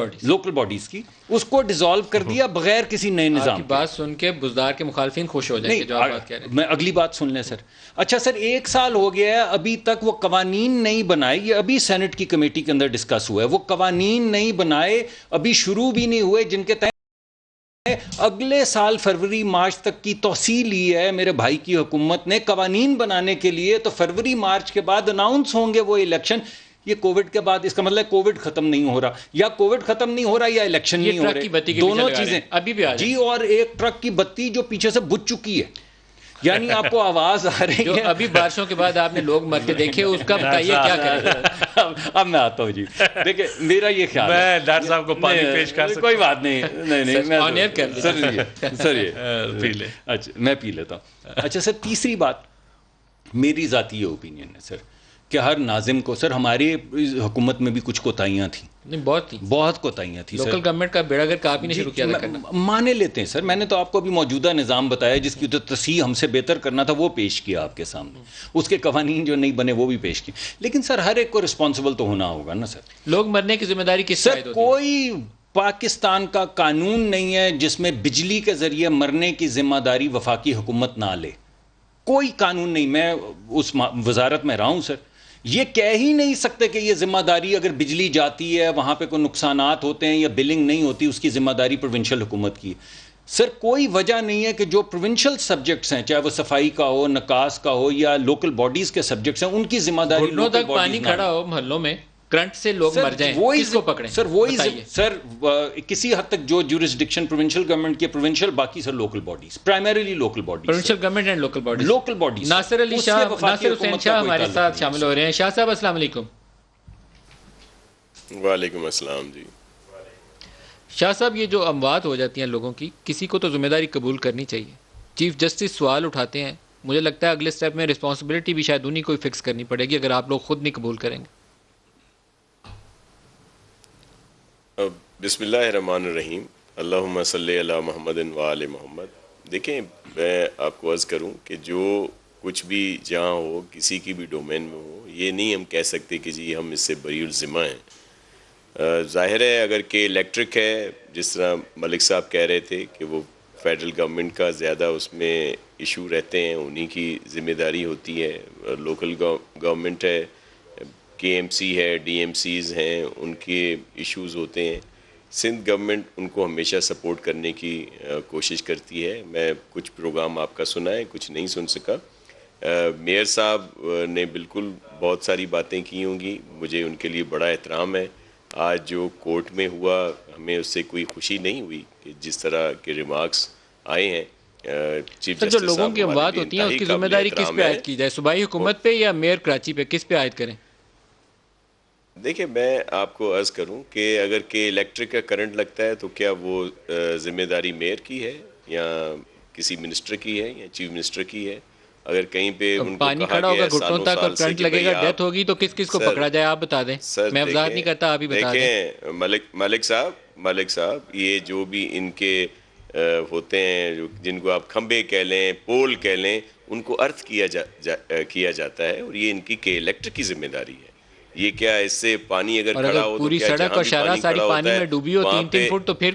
D: باڈیز کی، اس کو ڈیزالو کر دیا بغیر کسی نئے نظام.
A: بات سن کے بزدار کے مخالفین خوش ہو جائیں گے جو آپ بات کہہ رہے ہیں.
D: میں اگلی بات سن لیں سر. اچھا سر، 1 سال ہو گیا ہے، ابھی تک وہ قوانین نہیں بنائے. یہ ابھی سینٹ کی کمیٹی کے اندر ڈسکس ہوا ہے. وہ قوانین نہیں بنائے، ابھی شروع بھی نہیں ہوئے، جن کے تحت اگلے سال فروری مارچ تک کی توسیع لی ہے میرے بھائی کی حکومت نے قوانین بنانے کے لیے. تو فروری مارچ کے بعد اناؤنس ہوں گے وہ الیکشن. یہ کووڈ کے بعد، اس کا مطلب کووڈ ختم نہیں ہو رہا، یا کووڈ ختم نہیں ہو رہا یا الیکشن نہیں ہو رہے، دونوں چیزیں
A: ابھی بھی
D: جی. اور ایک ٹرک کی بتی جو پیچھے سے بجھ چکی ہے، یعنی آپ کو آواز آ رہی ہے.
A: ابھی بارشوں کے بعد آپ نے لوگ مرتے دیکھے، اس کا بتائیے کیا کریں.
D: اب میں آتا ہوں جی. دیکھیں میرا یہ خیال ہے،
C: میں ڈاکٹر صاحب کو پانی پیش کر سکتا ہوں.
D: کوئی بات نہیں، سر یہ
C: پی لیں.
D: اچھا میں پی لیتا ہوں. اچھا سر، تیسری بات میری ذاتی یہ اوپینین ہے سر کہ ہر ناظم کو، سر ہماری حکومت میں بھی کچھ کوتاہیاں تھیں. بہت کوتاہیاں تھیں.
A: لوکل گورنمنٹ کا بیڑا گرک آپ ہی نے شروع کیا تھا کرنا.
D: مانے لیتے ہیں سر. میں نے تو آپ کو ابھی موجودہ نظام بتایا جس کی تو تصحیح ہم سے بہتر کرنا تھا، وہ پیش کیا آپ کے سامنے. اس کے قوانین جو نہیں بنے وہ بھی پیش کیے. لیکن سر ہر ایک کو رسپانسبل تو ہونا ہوگا نا سر.
A: لوگ مرنے کی ذمہ داری کس
D: سر کوئی پاکستان کا قانون نہیں ہے جس میں بجلی کے ذریعے مرنے کی ذمہ داری وفاقی حکومت نہ لے. کوئی قانون نہیں. میں اس وزارت میں رہا ہوں سر. یہ کہہ ہی نہیں سکتے کہ یہ ذمہ داری اگر بجلی جاتی ہے، وہاں پہ کوئی نقصانات ہوتے ہیں یا بلنگ نہیں ہوتی، اس کی ذمہ داری پروونشل حکومت کی. سر کوئی وجہ نہیں ہے کہ جو پروونشل سبجیکٹس ہیں، چاہے وہ صفائی کا ہو، نکاس کا ہو یا لوکل باڈیز کے سبجیکٹس ہیں، ان کی ذمہ داری
A: گھٹنوں تک پانی کھڑا ہو محلوں میں، کرنٹ سے لوگ مر جائیں، کس کو پکڑیں؟
D: سر وہی سر کسی حد تک جو جورسڈکشن پروونشل گورنمنٹ کی پروونشل، باقی sir local bodies, primarily local bodies,
A: provincial government and local bodies. Nasir Hussain Shah ہمارے ساتھ شامل ہو رہے ہیں. شاہ صاحب السلام علیکم.
E: وعلیکم السلام. جی
A: شاہ صاحب، یہ جو اموات ہو جاتی ہیں لوگوں کی، کسی کو تو ذمہ داری قبول کرنی چاہیے. چیف جسٹس سوال اٹھاتے ہیں، مجھے لگتا ہے اگلے سٹیپ میں رسپانسبلٹی بھی شاید انہیں کو فکس کرنی پڑے گی اگر آپ لوگ خود نہیں قبول کریں گے.
E: بسم اللہ الرحمن الرحیم. اللہم صلی علی محمد و آل محمد. دیکھیں، میں آپ کو عرض کروں کہ جو کچھ بھی جہاں ہو، کسی کی بھی ڈومین میں ہو، یہ نہیں ہم کہہ سکتے کہ جی ہم اس سے بری الذمہ ہیں. ظاہر ہے اگر کہ الیکٹرک ہے، جس طرح ملک صاحب کہہ رہے تھے کہ وہ فیڈرل گورنمنٹ کا زیادہ اس میں ایشو رہتے ہیں، انہی کی ذمہ داری ہوتی ہے. لوکل گورنمنٹ ہے، کے ایم سی ہے، ڈی ایم سیز ہیں، ان کے ایشوز ہوتے ہیں. سندھ گورنمنٹ ان کو ہمیشہ سپورٹ کرنے کی کوشش کرتی ہے. میں کچھ پروگرام آپ کا سنا ہے، کچھ نہیں سن سکا. میئر صاحب نے بالکل بہت ساری باتیں کی ہوں گی، مجھے ان کے لیے بڑا احترام ہے. آج جو کورٹ میں ہوا، ہمیں اس سے کوئی خوشی نہیں ہوئی کہ جس طرح کے ریمارکس آئے ہیں. چیف
A: سر، جو لوگوں کی اموات ہوتی ہیں اس کی ذمہ داری کس پہ عائد کی جائے؟ صوبائی حکومت پہ یا میئر کراچی پہ؟ کس پہ عائد کریں؟
E: دیکھیں، میں آپ کو عرض کروں کہ اگر کہ الیکٹرک کا کرنٹ لگتا ہے تو کیا وہ ذمہ داری میئر کی ہے یا کسی منسٹر کی ہے یا چیف منسٹر کی ہے؟ اگر کہیں پہ ان کو
A: پانی
E: کہا
A: کھڑا ہوگا
E: گیا
A: گھٹنوں
E: سالوں
A: تک اور
E: سال سے
A: کرنٹ
E: کہ
A: لگے گا،
E: بھئی
A: ڈیتھ ہوگی، تو کس کو پکڑا جائے آپ بتا دیں. میں افزار نہیں کرتا، آپ ہی بتا دیں.
E: دیکھیں ملک صاحب، یہ جو بھی ان کے ہوتے ہیں، جن کو آپ کھمبے کہہ لیں، پول کہہ لیں، ان کو ارتھ کیا جاتا ہے، اور یہ ان کی الیکٹرک کی ذمہ داری ہے. یہ کیا اس سے پانی اگر کھڑا ہو تو
A: پوری
E: کیا
A: سڑک
E: جہاں
A: اور
E: بھی
A: شارع
E: پانی
A: ساری
E: کھڑا
A: پانی
E: ہوتا
A: میں
E: ہے
A: ڈوبی ہو
E: وہاں
A: 3
E: پہ؟
A: فٹ، تو پھر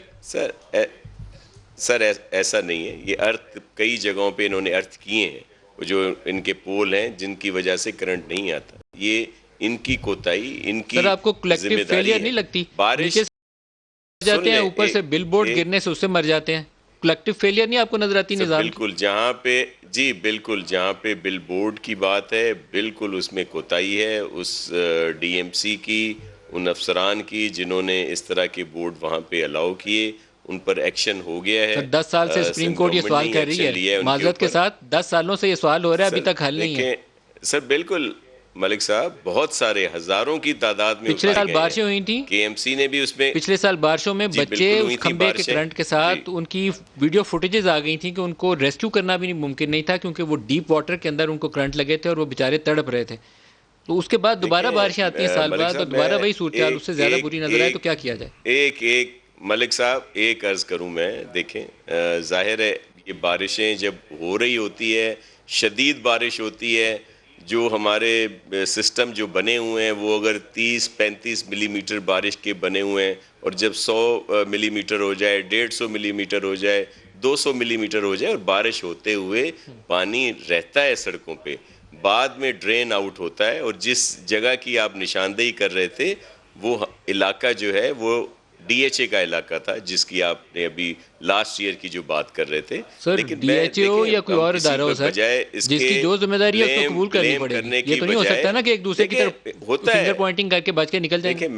E: سر ایسا نہیں ہے. یہ ارتھ کئی جگہوں پہ انہوں نے ارتھ کیے ہیں، جو ان کے پول ہیں جن کی وجہ سے کرنٹ نہیں آتا. یہ ان کی کوتاہی، ان کی
A: سر آپ کو کلیکٹیو
E: ذمہ داری
A: فیلئر
E: ہے.
A: نہیں لگتی؟
E: بارش
A: نیچے سے جاتے ہیں، اوپر سے بل بورڈ گرنے سے اس سے مر جاتے ہیں. کلیکٹیو فیلئر نہیں آپ کو نظر آتی نظام کی؟
E: بالکل، جہاں پہ جی بالکل جہاں پہ بل بورڈ کی بات ہے، بالکل اس میں کوتاہی ہے اس ڈی ایم سی کی، ان افسران کی جنہوں نے اس طرح کے بورڈ وہاں پہ الاؤ کیے. ان پر ایکشن ہو گیا ہے.
A: سر 10 سال سے سپریم کورٹ یہ سوال کر رہی ہے، معذرت کے ساتھ 10 سالوں سے یہ سوال ہو رہا ہے، ابھی تک حل نہیں ہے.
E: دیکھیں سر، بالکل ملک صاحب، بہت سارے ہزاروں کی تعداد میں
A: پچھلے سال بارشیں ہوئی تھیں،
E: کے ایم سی نے بھی اس میں،
A: پچھلے سال بارشوں میں بچے اس کھمبے کے کرنٹ کے ساتھ، ان کی ویڈیو فوٹیجز آ گئی تھیں کہ ان کو ریسکیو کرنا بھی ممکن نہیں تھا کیونکہ وہ ڈیپ واٹر کے اندر ان کو کرنٹ لگے تھے اور وہ بیچارے تڑپ رہے تھے. تو اس کے بعد دوبارہ بارشیں آتی ہیں سال بعد اور دوبارہ وہی صورتحال، اس سے زیادہ بری نظر آئے تو کیا کیا جائے؟
E: ایک ملک صاحب ایک عرض کروں میں. دیکھیں، ظاہر ہے یہ بارشیں جب ہو رہی ہوتی ہے، شدید بارش ہوتی ہے، جو ہمارے سسٹم جو بنے ہوئے ہیں وہ اگر 30-35 ملی میٹر بارش کے بنے ہوئے ہیں، اور جب 100 ملی میٹر ہو جائے، 150 ملی میٹر ہو جائے، 200 ملی میٹر ہو جائے، اور بارش ہوتے ہوئے پانی رہتا ہے سڑکوں پہ، بعد میں ڈرین آؤٹ ہوتا ہے. اور جس جگہ کی آپ نشاندہی کر رہے تھے، وہ علاقہ جو ہے وہ ڈی ایچ اے کا علاقہ تھا، جس کی آپ نے ابھی لاسٹ ایئر کی جو بات کر رہے تھے.
A: سر ڈی ایچ اے ہو یا کوئی اور ادارہ ہو سر، جس کی جو ذمہ داری ہے اس کو قبول کرنی پڑے گی. یہ تو نہیں ہو سکتا نا کہ ایک دوسرے کی طرف فنگر پوائنٹنگ کر کے بچ کے نکل جائیں.
E: دیکھیں،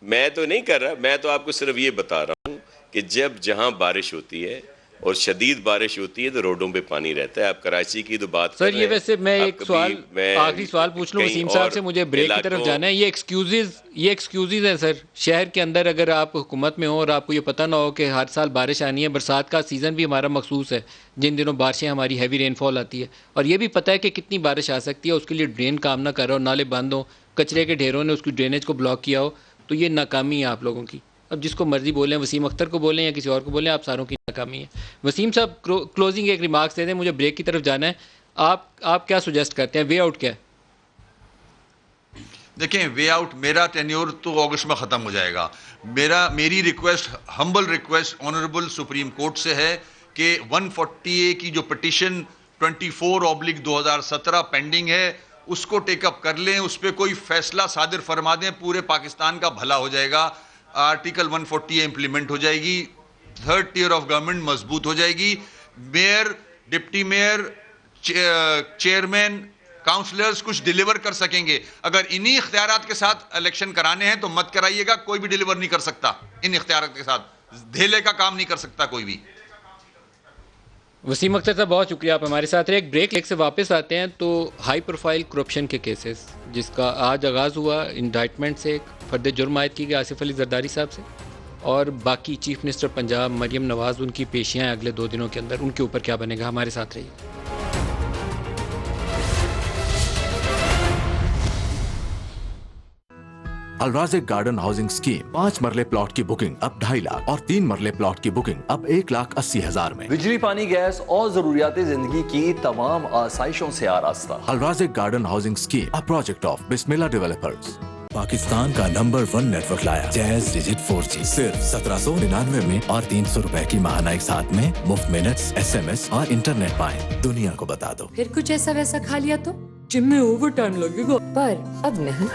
E: میں تو نہیں کر رہا، میں تو آپ کو صرف یہ بتا رہا ہوں کہ جب جہاں بارش ہوتی ہے اور شدید بارش ہوتی ہے تو روڈوں پہ پانی رہتا ہے. آپ کراچی کی تو بات کر رہے ہیں.
A: سر یہ ویسے میں ایک سوال، آخری سوال پوچھ لوں وسیم صاحب سے، مجھے بریک کی طرف جانا ہے. یہ ایکسکیوزز ہیں سر. شہر کے اندر اگر آپ حکومت میں ہو اور آپ کو یہ پتہ نہ ہو کہ ہر سال بارش آنی ہے، برسات کا سیزن بھی ہمارا مخصوص ہے جن دنوں بارشیں ہماری ہیوی رین فال آتی ہے، اور یہ بھی پتہ ہے کہ کتنی بارش آ سکتی ہے، اس کے لیے ڈرین کام نہ کر رہا ہو، نالے بند ہو، کچرے کے ڈھیروں نے اس کی ڈرینیج کو بلاک کیا ہو، تو یہ ناکامی ہے آپ لوگوں کی. اب جس کو مرضی بولیں، وسیم اختر کو بولیں یا کسی اور کو بولیں، آپ ساروں کی ناکامی ہے. وسیم صاحب کلوزنگ ایک ریمارکس دے دیں، مجھے بریک کی طرف جانا ہے. آپ کیا سجیسٹ کرتے ہیں، وے آؤٹ کیا ہے؟
B: دیکھیں، وے آؤٹ، میرا ٹینیور تو اگست میں ختم ہو جائے گا. میری request, humble request honourable supreme court سے ہے کہ 140A کی جو پٹیشن 24/2017 پینڈنگ ہے اس کو ٹیک اپ کر لیں، اس پہ کوئی فیصلہ صادر فرما دیں، پورے پاکستان کا بھلا ہو جائے گا. آرٹیکل 140A امپلیمنٹ ہو جائے گی. تھرڈ ٹیئر آف گورنمنٹ مضبوط ہو جائے گی. Mayor, deputy mayor, chairman, councillors کچھ ڈیلیور کر سکیں گے. اگر انہی اختیارات کے ساتھ الیکشن کرانے ہیں تو مت کرائیے گا, کوئی بھی ڈیلیور نہیں کر سکتا ان اختیارات کے ساتھ, دھیلے کا کام نہیں کر سکتا کوئی بھی.
A: وسیم اختر صاحب بہت شکریہ, آپ ہمارے ساتھ رہے. ایک بریک سے واپس آتے ہیں. تو ہائی پروفائل کرپشن کے کیسز جس کا آج آغاز ہوا, انڈائٹمنٹ سے ایک فرد جرم عائد کی گئی آصف علی زرداری صاحب سے, اور باقی چیف منسٹر پنجاب مریم نواز ان کی پیشیاں ہیں اگلے 2 دنوں کے اندر, ان کے اوپر کیا بنے گا. ہمارے ساتھ رہیے.
F: Razaq garden housing scheme 5 مرلے plot کی بکنگ اب 2.5 لاکھ اور 3 مرلے پلاٹ کی بکنگ اب 1,80,000 میں.
G: بجلی, پانی, گیس اور ضروریات زندگی کی تمام آسائشوں سے آراستہ.
F: Al-Razaq garden housing scheme a project of Bismillah developers. Pakistan کا نمبر 1 نیٹ ورک لایا جیز ڈیجٹ 4G صرف 1799 میں اور 300 روپے کی ماہانہ ایک ساتھ میں مفت منٹس, SMS اور انٹرنیٹ پائیں. دنیا کو بتا دو.
H: پھر کچھ ایسا ویسا کھا لیا تو جم میں اوور ٹائم لگے گا, پر اب نہیں.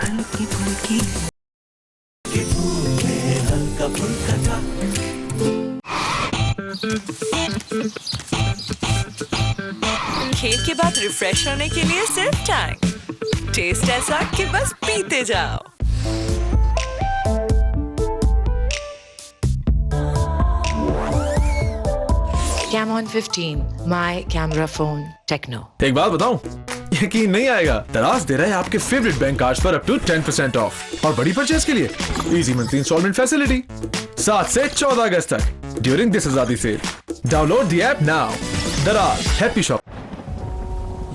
I: کھیل کے بعد ریفریش ہونے کے لیے صرف ٹینک, ٹیسٹ ایسا کہ بس پیتے جاؤ.
H: Camon 15 my camera phone Techno.
J: ایک بات بتاؤں, یقین نہیں آئے گا, دراز دے رہا ہے آپ کے فیوریٹ بینک کارڈز پر اپ ٹو 10% آف, اور بڑی پرچیز کے لیے ایزی منتھلی انسٹالمنٹ فیسلٹی 7 سے 14 اگست تک during this Azadi sale. Down the app now. Daraz happy shop.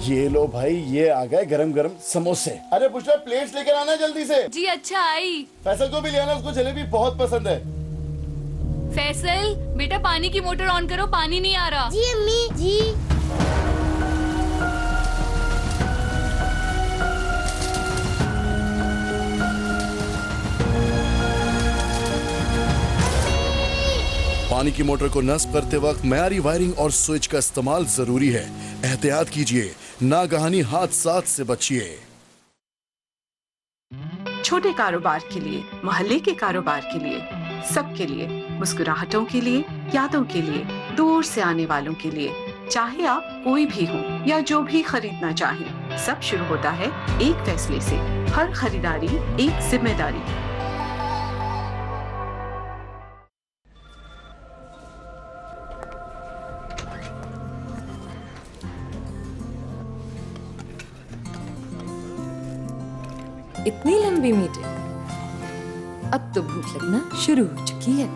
K: یہ لو بھائی, یہ آ گئے گرم گرم سموسے. ارے پوچھو پلیٹس لے کر آنا جلدی سے.
L: جی اچھا آئی.
K: فیصل کو بھی لے آنا, اس کو جلیبی بہت پسند ہے.
L: فیصل بیٹا پانی کی موٹر آن کرو, پانی نہیں آ رہا.
M: جی امی جی.
N: پانی کی موٹر کو نصب کرتے وقت معیاری وائرنگ اور سوئچ کا استعمال ضروری ہے. احتیاط کیجیے, ناگہانی حادثات سے بچیے.
O: چھوٹے کاروبار کے لیے, محلے کے کاروبار کے لیے, سب کے لیے, مسکراہٹوں کے لیے, یادوں کے لیے, دور سے آنے والوں کے لیے, چاہے آپ کوئی بھی ہوں یا جو بھی خریدنا چاہیں, سب شروع ہوتا ہے ایک فیصلے سے. ہر خریداری ایک ذمہ داری.
H: اتنی لمبی میٹنگ, اب تو بھوک لگنا شروع ہو چکی ہے.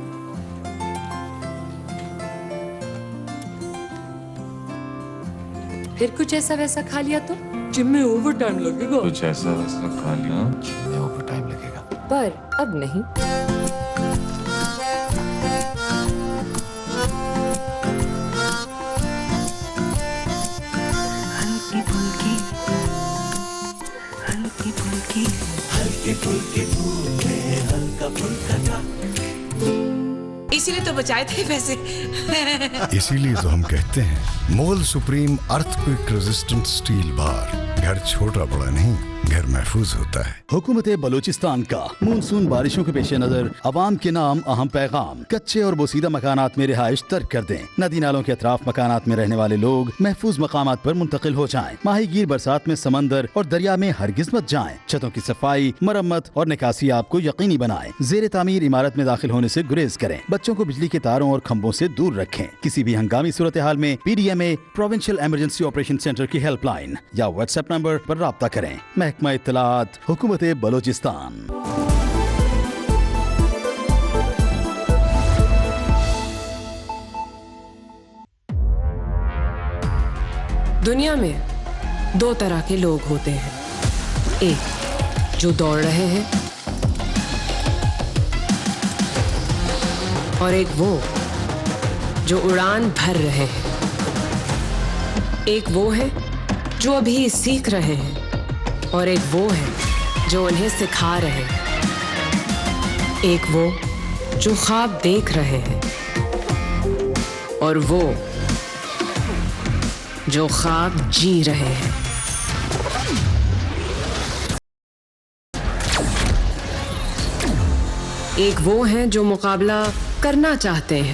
H: پھر کچھ ایسا ویسا کھا لیا تو جم میں اوور ٹائم لگے گا.
P: کچھ ایسا ویسا کھا لیا جم میں اوور ٹائم لگے گا,
H: پر اب نہیں.
I: اسی لیے تو بچائے تھے پیسے.
Q: اسی لیے تو ہم کہتے ہیں مغل سپریم ارتھ کوئک ریزسٹنٹ اسٹیل بار. گھر چھوٹا بڑا نہیں, گھر محفوظ ہوتا ہے.
R: حکومت بلوچستان کا مونسون بارشوں کے پیش نظر عوام کے نام اہم پیغام. کچے اور بوسیدہ مکانات میں رہائش ترک کر دیں. ندی نالوں کے اطراف مکانات میں رہنے والے لوگ محفوظ مقامات پر منتقل ہو جائیں. ماہی گیر برسات میں سمندر اور دریا میں ہرگز مت جائیں. چھتوں کی صفائی, مرمت اور نکاسی آپ کو یقینی بنائیں. زیر تعمیر عمارت میں داخل ہونے سے گریز کریں. بچوں کو بجلی کے تاروں اور کھمبوں سے دور رکھیں. کسی بھی ہنگامی صورتحال میں PDMA provincial emergency operation centre کی ہیلپ لائن یا واٹس ایپ نمبر پر رابطہ کریں. محکمہ اطلاعات, حکومت بلوچستان.
H: دنیا میں 2 طرح کے لوگ ہوتے ہیں. ایک جو دوڑ رہے ہیں, اور ایک وہ جو اڑان بھر رہے ہیں. ایک وہ ہے جو ابھی سیکھ رہے ہیں, اور ایک وہ ہے جو انہیں سکھا رہے ہیں. ایک وہ جو خواب دیکھ رہے ہیں, اور وہ جو خواب جی رہے ہیں. ایک وہ ہیں جو مقابلہ کرنا چاہتے ہیں,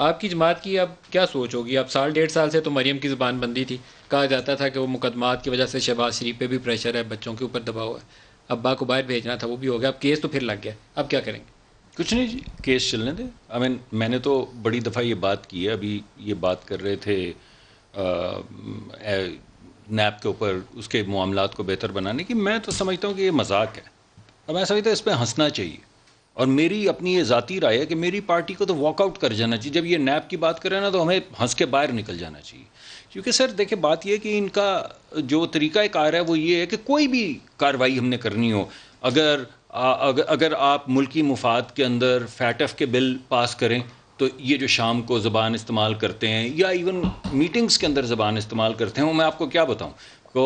A: آپ کی جماعت کی اب کیا سوچ ہوگی؟ اب 1.5 سال سے تو مریم کی زبان بندی تھی، کہا جاتا تھا کہ وہ مقدمات کی وجہ سے شہباز شریف پہ بھی پریشر ہے، بچوں کے اوپر دباؤ ہے، ابا کو باہر بھیجنا تھا وہ بھی ہو گیا، اب کیس تو پھر لگ گیا، اب کیا کریں گے؟
D: کچھ نہیں جی، کیس چلنے دیں. میں نے تو بڑی دفعہ یہ بات کی ہے، ابھی یہ بات کر رہے تھے نیب کے اوپر اس کے معاملات کو بہتر بنانے کی. میں تو سمجھتا ہوں کہ یہ مذاق ہے، اور میں سمجھتا ہوں اس پہ ہنسنا چاہیے. اور میری اپنی یہ ذاتی رائے ہے کہ میری پارٹی کو تو واک آؤٹ کر جانا چاہیے. جب یہ نیب کی بات کرے نا تو ہمیں ہنس کے باہر نکل جانا چاہیے. کیونکہ سر دیکھیں بات یہ ہے کہ ان کا جو طریقہ کار ہے وہ یہ ہے کہ کوئی بھی کارروائی ہم نے کرنی ہو، اگر آپ ملکی مفاد کے اندر فیٹ ایف کے بل پاس کریں تو یہ جو شام کو زبان استعمال کرتے ہیں یا ایون میٹنگز کے اندر زبان استعمال کرتے ہیں، وہ میں آپ کو کیا بتاؤں کہ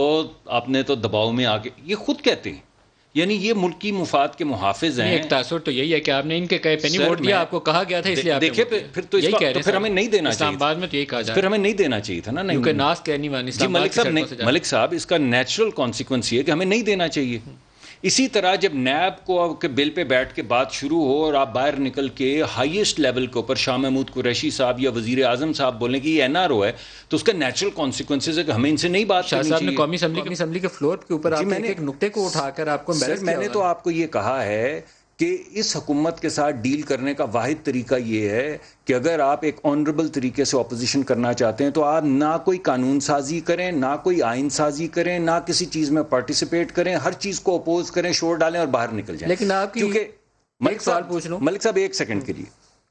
D: آپ نے تو دباؤ میں آ کے یہ خود کہتے ہیں، یعنی یہ ملکی مفاد کے محافظ ہیں.
A: ایک تاثر تو یہی ہے کہ آپ نے ان کے کہے پہ نہیں ووٹ دیا، آپ کو کہا گیا تھا اس لیے آپ نے
D: دیکھیں پھر ہمیں نہیں دینا چاہیے.
A: اسلام آباد میں تو یہی کہا جا رہا ہے،
D: پھر ہمیں نہیں دینا چاہیے تھا نا.
A: کیونکہ ناس کہنی وانی
D: جی ملک صاحب اس کا نیچرل کانسیکوینس یہ ہے کہ ہمیں نہیں دینا چاہیے. اسی طرح جب نیب کو کے بل پہ بیٹھ کے بات شروع ہو اور آپ باہر نکل کے ہائیسٹ لیول کے اوپر شاہ محمود قریشی صاحب یا وزیر اعظم صاحب بولیں کہ یہ NRO ہے، تو اس کا نیچرل کانسیکوینسز ہے کہ ہمیں ان سے نہیں بات کرنی چاہیے.
A: قومی اسمبلی کے فلور کے اوپر آپ نے ایک نقطے کو اٹھا کر آپ کو
D: میں نے تو آپ کو یہ کہا ہے کہ اس حکومت کے ساتھ ڈیل کرنے کا واحد طریقہ یہ ہے کہ اگر آپ ایک آنریبل طریقے سے اپوزیشن کرنا چاہتے ہیں تو آپ نہ کوئی قانون سازی کریں، نہ کوئی آئین سازی کریں، نہ کسی چیز میں پارٹیسپیٹ کریں، ہر چیز کو اپوز کریں، شور ڈالیں اور باہر نکل جائیں.
A: لیکن آپ
D: کیونکہ ملک صاحب ایک سیکنڈ کے لیے،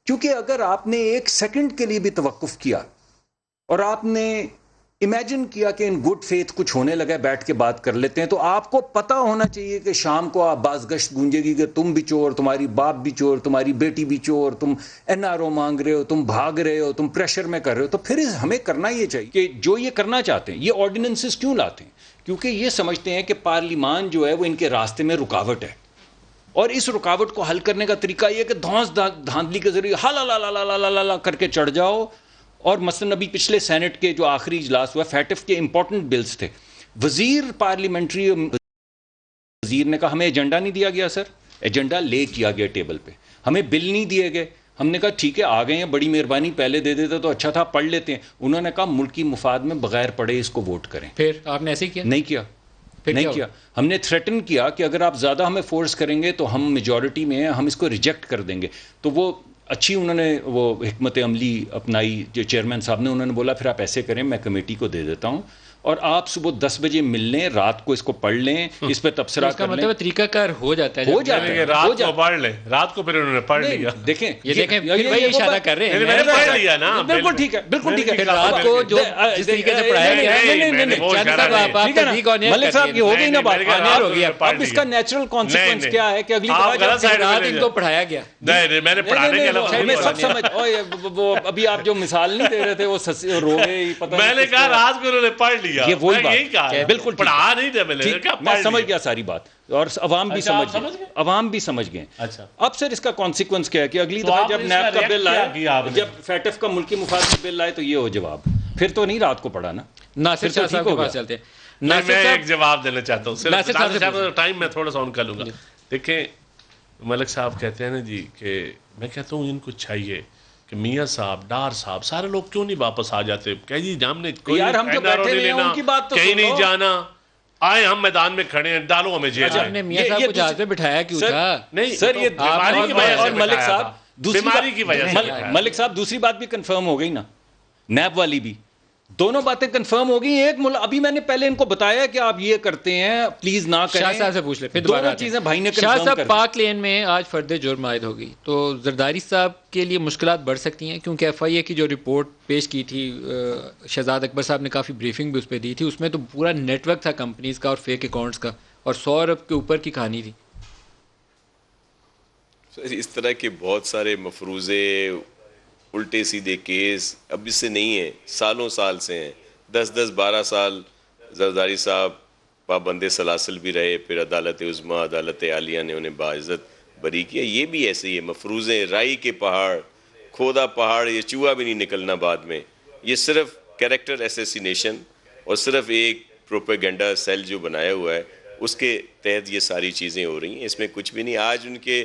D: کیونکہ اگر آپ نے ایک سیکنڈ کے لیے بھی توقف کیا اور آپ نے امیجن کیا کہ ان گڈ فیتھ کچھ ہونے لگا، بیٹھ کے بات کر لیتے ہیں، تو آپ کو پتا ہونا چاہیے کہ شام کو آپ باز گشت گونجے گی کہ تم بھی چور، تمہاری باپ بھی چور، تمہاری بیٹی بھی چور، تم NRO مانگ رہے ہو، تم بھاگ رہے ہو، تم پریشر میں کر رہے ہو. تو پھر ہمیں کرنا یہ چاہیے کہ جو یہ کرنا چاہتے ہیں، یہ آرڈیننسز کیوں لاتے ہیں؟ کیونکہ یہ سمجھتے ہیں کہ پارلیمان جو ہے وہ ان کے راستے میں رکاوٹ ہے، اور اس رکاوٹ کو حل کرنے کا طریقہ یہ ہے کہ دھانس دھاندلی کے ذریعے ہلا کر کے چڑھ جاؤ. اور مثلاً ابھی پچھلے سینٹ کے جو آخری اجلاس ہوا، فیٹ ایف کے امپورٹنٹ بلز تھے، پارلیمنٹری وزیر نے کہا ہمیں ایجنڈا نہیں دیا گیا. سر ایجنڈا لے کیا گیا ٹیبل پہ، ہمیں بل نہیں دیے گئے. ہم نے کہا ٹھیک ہے آ گئے ہیں، بڑی مہربانی، پہلے دے دیتے تو اچھا تھا، پڑھ لیتے ہیں. انہوں نے کہا ملکی مفاد میں بغیر پڑھے اس کو ووٹ کریں.
A: پھر آپ نے ایسے کیا؟
D: نہیں کیا. ہم نے تھریٹن کیا کہ اگر آپ زیادہ ہمیں فورس کریں گے تو ہم میجورٹی میں ہیں، ہم اس کو ریجیکٹ کر دیں گے. تو وہ اچھی انہوں نے وہ حکمت عملی اپنائی جو چیئرمین صاحب نے، انہوں نے بولا پھر آپ ایسے کریں، میں کمیٹی کو دے دیتا ہوں اور آپ صبح 10 بجے مل لیں، رات کو اس کو پڑھ لیں، اس پہ تبصرہ کر لیں.
A: مطلب طریقہ کار ہو جاتا ہے،
C: رات کو پڑھ لیں، رات کو پھر انہوں نے پڑھ لیا.
D: دیکھیں
A: وہی اشارہ کر رہے ہیں،
C: میں نے پڑھ لیا نا.
D: بالکل ٹھیک ہے.
A: رات کو جو جس طریقے سے پڑھایا گیا
D: ملک صاحب یہ ہو گئی نا بات. اب اس کا نیچرل کانسیکوینس کیا ہے کہ اگلی
A: رات ان کو پڑھایا گیا.
C: میں نے پڑھانے کے
D: علاوہ سب سمجھ، ابھی آپ جو مثال نہیں دے رہے تھے وہ رو گئے،
C: میں نے کہا رات کو انہوں نے پڑھ لیا.
D: یہ وہی بات بالکل
C: پڑھا نہیں تھا،
D: میں سمجھ گیا ساری بات، اور عوام بھی سمجھ گئے. اب سر اس کا کانسیکوینس کیا ہے کہ اگلی دفعہ جب نیب کا بل آئے، جب فیٹ ایف کا ملکی مفاد کا بل آئے تو یہ ہو جواب. پھر تو نہیں رات کو پڑھا نا.
A: ناصر صاحب کے پاس چلتے ہیں.
C: میں ایک جواب دینا چاہتا ہوں، ناصر صاحب ٹائم میں تھوڑا سا ان کا لوں گا. دیکھیں ملک صاحب کہتے ہیں نا جی کہ میں کہتا ہوں ان کو چاہیے کہ میاں صاحب، ڈار صاحب، سارے لوگ کیوں نہیں واپس آ جاتے؟ کہ جی ہم نے کوئی نہیں لینا، کہیں نہیں جانا، آئے ہم میدان میں کھڑے ہیں، ڈالو ہمیں جیل میں.
A: میاں صاحب کو جہاز پہ بٹھایا کیوں تھا؟
C: نہیں
D: سر یہ
C: بیماری کی وجہ سے،
D: ملک صاحب
C: بیماری کی وجہ سے.
D: ملک صاحب دوسری بات بھی کنفرم ہو گئی نا، نیب والی بھی، دونوں باتیں کنفرم ہو گئی. ایک ابھی میں نے پہلے ان کو بتایا کہ آپ یہ کرتے ہیں، پلیز نہ کریں.
A: شاہ صاحب سے پوچھ لیں، پھر
D: دونوں چیزیں بھائی نے
A: شاہ صاحب پاک لین میں آج فرد جرم عائد ہو گئی، تو زرداری صاحب کے لیے مشکلات بڑھ سکتی ہیں، کیونکہ FIA کی جو رپورٹ پیش کی تھی شہزاد اکبر صاحب نے کافی بریفنگ بھی اس پہ دی تھی، اس میں تو پورا نیٹ ورک تھا کمپنیز کا اور فیک اکاؤنٹس کا، اور 100 ارب کے اوپر کی کہانی تھی.
E: اس طرح کے بہت سارے مفروضے، الٹے سیدھے کیس اب اس سے نہیں ہیں، سالوں سال سے ہیں. 10-12 سال زرداری صاحب پابند سلاسل بھی رہے، پھر عدالت عظمیٰ، عدالت عالیہ نے انہیں باعزت بری کیا. یہ بھی ایسے ہی ہے، مفروضے، رائی کے پہاڑ، کھودا پہاڑ، یہ چوہا بھی نہیں نکلنا بعد میں. یہ صرف کریکٹر ایسیسینیشن اور صرف ایک پروپیگنڈا سیل جو بنایا ہوا ہے اس کے تحت یہ ساری چیزیں ہو رہی ہیں. اس میں کچھ بھی نہیں. آج ان کے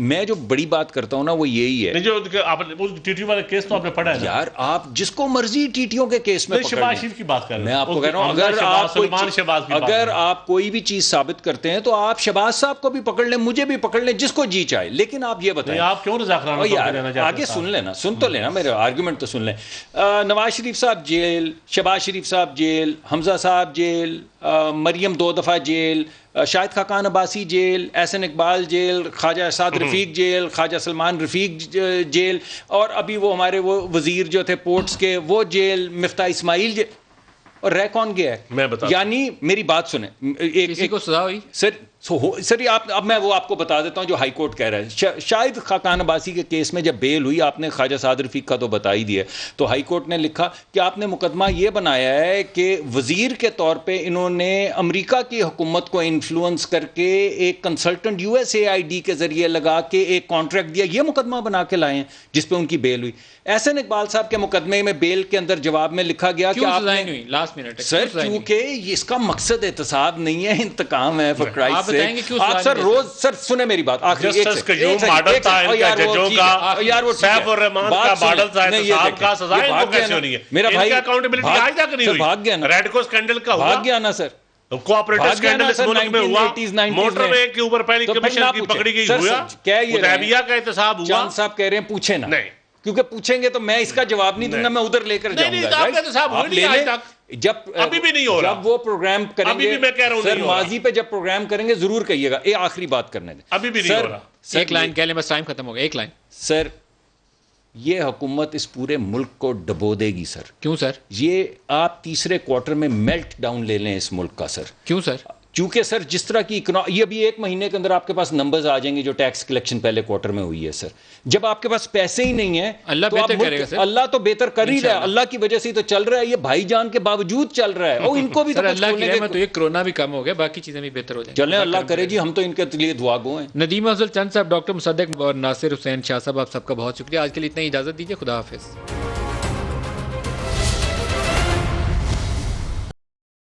D: میں جو بڑی بات کرتا ہوں نا وہ یہی ہے.
C: نہیں جو آپ ٹی والے کیس تو آپ نے پڑھا ہے
D: یار, آپ جس کو مرضی ٹیٹیوں کے کیس میں
C: شہباز شریف کی بات کر رہے ہیں.
D: میں آپ کو کہہ رہا ہوں اگر آپ کوئی بھی چیز ثابت کرتے ہیں تو آپ شہباز صاحب کو بھی پکڑ لیں, مجھے بھی پکڑ لیں, جس کو جی چاہے, لیکن آپ یہ بتائیں
C: آپ کیوں رضا خان
D: آگے سن لینا, سن تو لینا میرے آرگومنٹ تو سن لیں. نواز شریف صاحب جیل, شہباز شریف صاحب جیل, حمزہ صاحب جیل, مریم 2 دفعہ jail, Shahid Khaqan Abbasi jail, Ahsan Iqbal jail, خواجہ اسعد رفیق جیل, خواجہ سلمان رفیق جیل, اور ابھی وہ ہمارے وہ وزیر جو تھے پورٹس کے وہ جیل, مفتاح اسماعیل جیل, اور رہ کون گیا ہے؟
C: میں بتا,
D: یعنی میری بات سنیں,
A: کسی کو سزا ہوئی
D: سر اب میں وہ آپ کو بتا دیتا ہوں جو ہائی کورٹ کہہ رہا ہے. شاہد خاقان عباسی کے کیس میں جب بیل ہوئی, آپ نے خواجہ سعد رفیق کا تو بتا ہی دیا, تو ہائی کورٹ نے لکھا کہ آپ نے مقدمہ یہ بنایا ہے کہ وزیر کے طور پہ انہوں نے امریکہ کی حکومت کو انفلوئنس کر کے ایک کنسلٹنٹ USAID کے ذریعے لگا کے ایک کانٹریکٹ دیا, یہ مقدمہ بنا کے لائے ہیں جس پہ ان کی بیل ہوئی. احسن اقبال صاحب کے مقدمے میں بیل کے اندر جواب میں لکھا گیا کہ آپ نے
A: لاسٹ منٹ
D: سر کیونکہ اس کا مقصد احتساب نہیں ہے, انتقام ہے. فار کرائسٹ سیک آپ سر روز سر سنیں میری بات, آخری
C: جسٹس کا جو ماڈل تھا ان کا ججوں کا, سیف الرحمان کا ماڈل تھا احتساب کا, سزا ان کو کیسے ہونی ہے؟
D: میرا بھائی
C: اکاؤنٹیبلٹی آج تک نہیں ہوئی.
D: بھاگ گیا نا,
C: ریڈ کو اسکینڈل کا ہوا,
D: بھاگ گیا نا سر,
C: کوآپریٹو اسکینڈل اس ملک میں ہوا, موٹر وے کے اوپر پہلی کمیشن کی پکڑی گئی ہوا, حدیبیہ کا احتساب ہوا.
D: چاند صاحب کہہ رہے ہیں پوچھیں نا, کیونکہ پوچھیں گے تو میں اس کا جواب نہیں دوں گا, میں ادھر لے کر جاؤں گا.
C: آپ کا احتساب ہو نہیں آج تک,
D: جب
C: ابھی بھی نہیں ہو رہا,
D: جب وہ پروگرام کریں
C: ابھی بھی میں کہہ رہا ہوں
D: سر, ماضی پہ جب پروگرام کریں گے ضرور کہیے گا. یہ آخری بات کرنے دیں,
C: ابھی بھی نہیں ہو رہا.
A: ایک لائن کہہ لیں بس, ٹائم ختم ہو گیا, ایک لائن.
D: سر یہ حکومت اس پورے ملک کو ڈبو دے گی سر.
A: کیوں سر؟
D: یہ آپ تیسرے کوارٹر میں میلٹ ڈاؤن لے لیں اس ملک کا سر.
A: کیوں سر؟
D: کیونکہ سر جس طرح کی یہ ابھی 1 مہینے کے اندر آپ کے پاس نمبرز آ جائیں گے جو ٹیکس کلیکشن پہلے کوارٹر میں ہوئی ہے سر. جب آپ کے پاس پیسے ہی نہیں ہیں,
A: اللہ بہتر کرے گا سر.
D: اللہ تو بہتر کر ہی رہا ہے, اللہ کی وجہ سے تو چل رہا ہے, یہ بھائی جان کے باوجود چل رہا ہے, اور ان کو بھی
A: تو اللہ کی رحمت ہے, کرونا بھی کم ہو گیا, باقی چیزیں بھی بہتر ہو جائیں.
D: چلیں اللہ کرے جی, ہم تو ان کے لیے دعا گو ہیں.
A: ندیم افضل چند صاحب, ڈاکٹر مصدق اور ناصر حسین شاہ صاحب, آپ سب کا بہت شکریہ. آج کے لیے اتنا ہی اجازت دیجیے, خدا حافظ.